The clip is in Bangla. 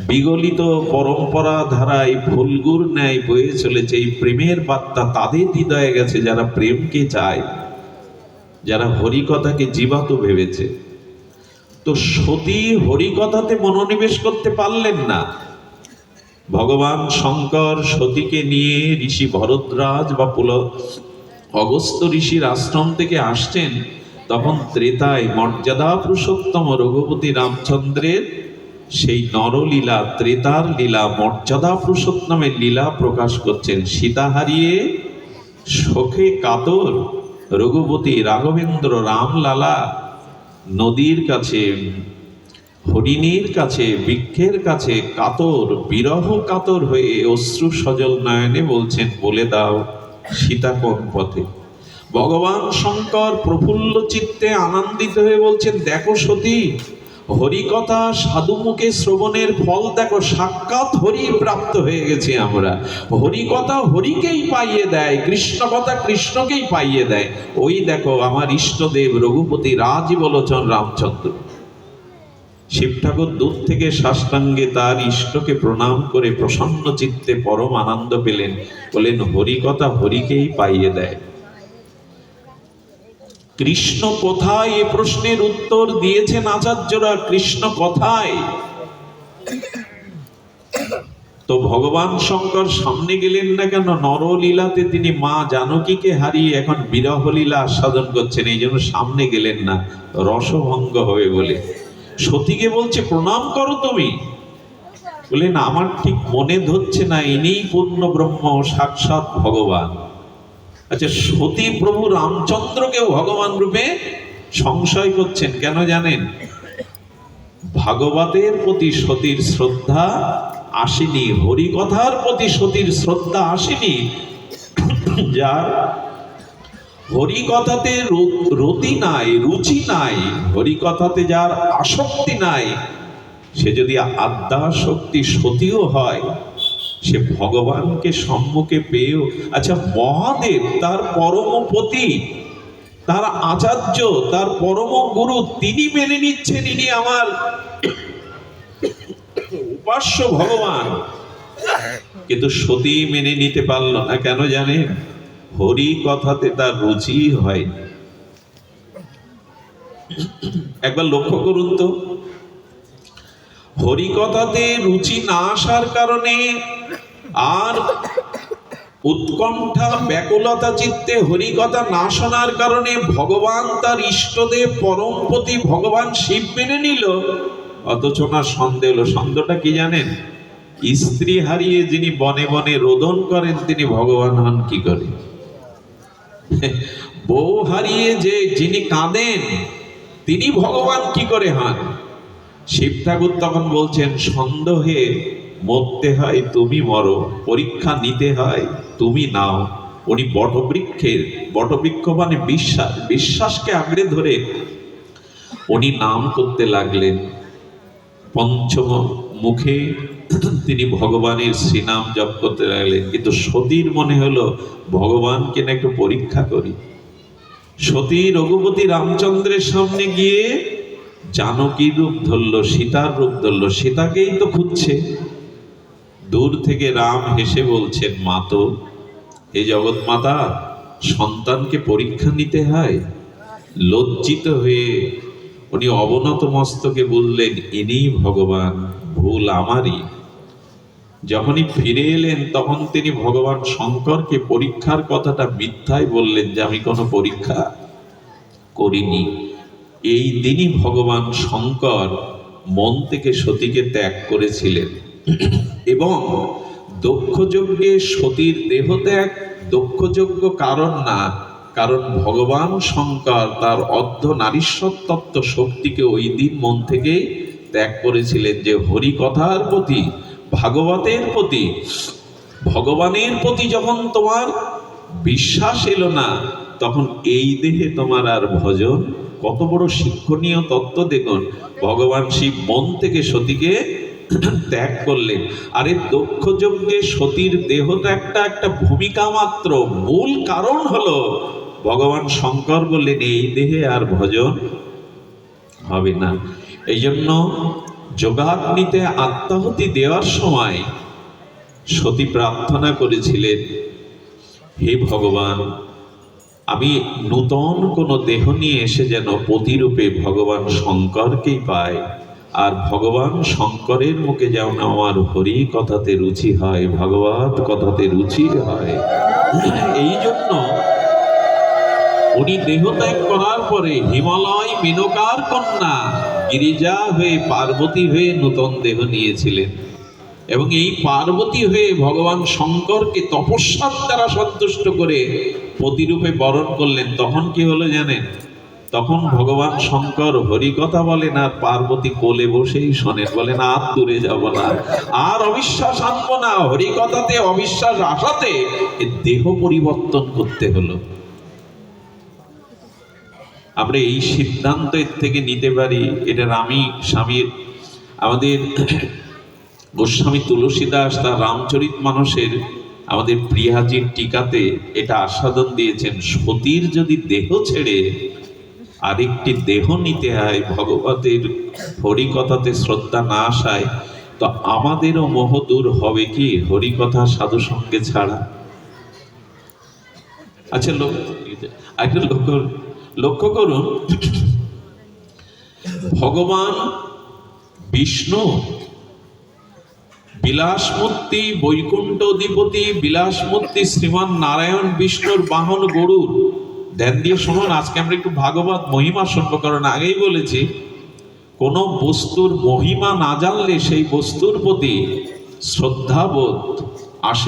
বিগলিত পরম্পরা ধারায় ফুলগুর ন্যায় বয়ে চলেছে এই প্রেমের বার্তা তাদের হৃদয়ে গেছে যারা প্রেমকে চায়, যারা হরিকথাকে জীবাত ভেবেছে। তো সতী হরিকথাতে মনোনিবেশ করতে পারলেন না। ভগবান শঙ্কর সতীকে নিয়ে ঋষি ভরদ্রাজ বা অগস্ত্য ঋষির আশ্রম থেকে আসছেন, তখন ত্রেতায় মর্যাদা পুরুষোত্তম রঘুপতি রামচন্দ্রের সেই নরলীলা, ত্রেতার লীলা, মর্যাদা পুরুষোত্তমের লীলা প্রকাশ করছেন। সীতা হারিয়ে শোকে কাতর রঘুপতি রাঘবেন্দ্র রামলালা নদীর কাছে, হরিণীর কাছে, বৃক্ষের কাছে কাতর, বিরহ কাতর হয়ে অশ্রু সজল নয়নে বলছেন, বলে দাও সীতা কোন পথে। ভগবান শঙ্কর প্রফুল্ল চিত্তে আনন্দিত হয়ে বলছেন, দেখো সতী, হরিকথা সাধু মুখে শ্রবণের ফল দেখো, সাক্ষাৎ হরি প্রাপ্ত হয়ে গেছি আমরা। হরিকথা হরিকেই পাইয়ে দেয়, কৃষ্ণ কথা কৃষ্ণকেই পাইয়ে দেয়। ওই দেখো আমার ইষ্টদেব রঘুপতি রাজীবলোচন রামচন্দ্র। শিব ঠাকুর দূর থেকে সাষ্টাঙ্গে তার ইষ্টকে প্রণাম করে প্রসন্ন চিত্তে পরম আনন্দ পেলেন, বলেন হরিকথা হরিকেই পাইয়ে দেয়। কৃষ্ণ কোথায়, এ প্রশ্নের উত্তর দিয়েছেন আচার্যরা। কৃষ্ণ কোথায়? তো ভগবান শঙ্কর সামনে গেলেন না কেন? নরলীলাতে তিনি মা জানকীকে হারিয়ে এখন বিরহ লীলা আস্বাদন করছেন, এই জন্য সামনে গেলেন না, রসভঙ্গ হবে বলে। সতীকে বলছে প্রণাম করো তুমি। বললেন আমার ঠিক মনে ধরছে না, ইনিই পূর্ণ ব্রহ্ম, সাক্ষাৎ ভগবান। আচ্ছা, সতী প্রভু রামচন্দ্রকেও ভগবান রূপে সংশয় করছেন কেন জানেন? ভাগবতের প্রতি সতীর শ্রদ্ধা আসেনি, হরিকথার প্রতি সতীর শ্রদ্ধা আসেনি। যার হরিকথাতে রতি নাই, রুচি নাই, হরিকথাতে যার আসক্তি নাই, সে যদি আদ্যাসক্তি সতীও হয়, সে ভগবানকে সম্মুখে পেয়েও, আচ্ছা মহাদেব তার পরমপতি, তার আচার্য, তার পরম গুরু, তিনি মেনে নিচ্ছেন ইনি আমার উপাস্য ভগবান, কিন্তু সতী মেনে নিতে পারল না। কেন জানেন? হরি কথাতে তার রুচি হয়। একবার লক্ষ্য করুন তো, হরিকথাতে রুচি না আসার কারণে আর উৎকণ্ঠা ব্যাকুলতা চিত্তে হরিকথা না শোনার কারণে ভগবান তার ইষ্টদেব পরমপতি ভগবান শিব মেনে নিল, অথচ না সন্দেহ হলো। সন্দেহটা কি জানেন? স্ত্রী হারিয়ে যিনি বনে বনে রোদন করেন তিনি ভগবান হন কি করে? বউ হারিয়ে যে যিনি কাঁদেন তিনি ভগবান কি করে হন? শিব ঠাকুর তখন বলছেন, সন্দেহে মরতে হয় তুমি মরো, পরীক্ষা নিতে হয় তুমি নাও। উনি বটবৃক্ষ মানে বিশ্বাস, বিশ্বাসকে আঁকড়ে ধরে উনি নাম করতে লাগলেন। পঞ্চম মুখে তিনি ভগবানের শ্রীনাম জপ করতে লাগলেন, কিন্তু সতীর মনে হলো ভগবানকে না একটু পরীক্ষা করি। সতী রঘুপতি রামচন্দ্রের সামনে গিয়ে জানকীর রূপ ধরল, সীতার রূপ ধরল, সীতাকেই তো খুঁজছে। দূর থেকে রাম হেসে বলছেন, মা তো, হে জগৎ মাতা, সন্তানকে পরীক্ষা নিতে হয়? লজ্জিত হয়ে উনি অবনত মস্তকে বললেন, ইনিই ভগবান, ভুল আমারই। যখনই ফিরে এলেন তখন তিনি ভগবান শঙ্করকে পরীক্ষার কথাটা মিথ্যায় বললেন যে আমি কোনো পরীক্ষা করিনি। এই দিনই ভগবান শঙ্কর মন থেকে সতীকে ত্যাগ করেছিলেন। এবং দক্ষযজ্ঞে সতীর দেহত্যাগ দক্ষযজ্ঞ কারণ না, কারণ ভগবান শঙ্কর তার অর্ধ নারীশ্বর তত্ত্ব শক্তিকে ওই দিন মন থেকে ত্যাগ করেছিলেন, যে হরিকথার প্রতি, ভাগবতের প্রতি, ভগবানের প্রতি যখন তোমার বিশ্বাস এলো না, তখন এই দেহে তোমার আর ভজন। কত বড় শিক্ষণীয় তত্ত্ব দেখুন। ভগবান শিব মন থেকে সতীকে ত্যাগ করলেন। আরে দক্ষযজ্ঞে সতীর দেহত্যাগটা একটা ভূমিকা মাত্র, মূল কারণ হলো ভগবান শঙ্কর বললেন এই দেহে আর ভজন হবে না। এই জন্য যোগাগ্নিতে আত্মাহুতি দেওয়ার সময় সতী প্রার্থনা করেছিলেন, হে ভগবান, আমি নূতন কোনো দেহ নিয়ে এসে যেন পতিরূপে ভগবান শঙ্করকেই পাই, আর ভগবান শঙ্করের মুখে যেমন আমার হরি কথাতে রুচি হয়, ভগবত কথাতে রুচি হয়। এই জন্য উনি দেহত্যাগ করার পরে হিমালয় মেনকার কন্যা গিরিজা হয়ে পার্বতী হয়ে নূতন দেহ নিয়েছিলেন, এবং এই পার্বতী হয়ে ভগবান শঙ্করকে তপস্যার দ্বারা সন্তুষ্ট করে পতিরূপে বরণ করলেন। তখন কি হলো জানেন? তখন ভগবান শঙ্কর হরি কথা বলেন আর পার্বতী কোলে বসেই শোনেন, বলেন আর দূরে যাব না, আর অবিশ্বাস আনবো না। হরি কথাতে অবিশ্বাস আসাতে দেহ পরিবর্তন করতে হলো। আমরা এই সিদ্ধান্ত এর থেকে নিতে পারি। এটার আমি স্বামীর আমাদের গোস্বামী তুলসীদাস তার রামচরিত মানসের আমাদের প্রিয়াজির টিকাতে এটা আস্বাদন দিয়েছেন। সতীর যদি দেহ ছেড়ে আরেকটি দেহ নিতে হয়, ভগবতের হরিকথাতে শ্রদ্ধা না আসায়, তো আমাদেরও মোহ দূর হবে কি হরিকথা সাধু সঙ্গে ছাড়া? আচ্ছা, লক্ষ্য করুন, ভগবান বিষ্ণু বিলাসমূর্তি বৈকুণ্ঠ অধিপতি বিলাসমূর্তি শ্রীমান নারায়ণ বিষ্ণুর বাহন গরুর। ধ্যান দিয়ে শুনুন, আজকে আমরা একটু ভাগবত মহিমা শুনবো, কারণ আগেই বলেছি কোন বস্তুর মহিমা না জানলে সেই বস্তুর প্রতি শ্রদ্ধাবোধ আসে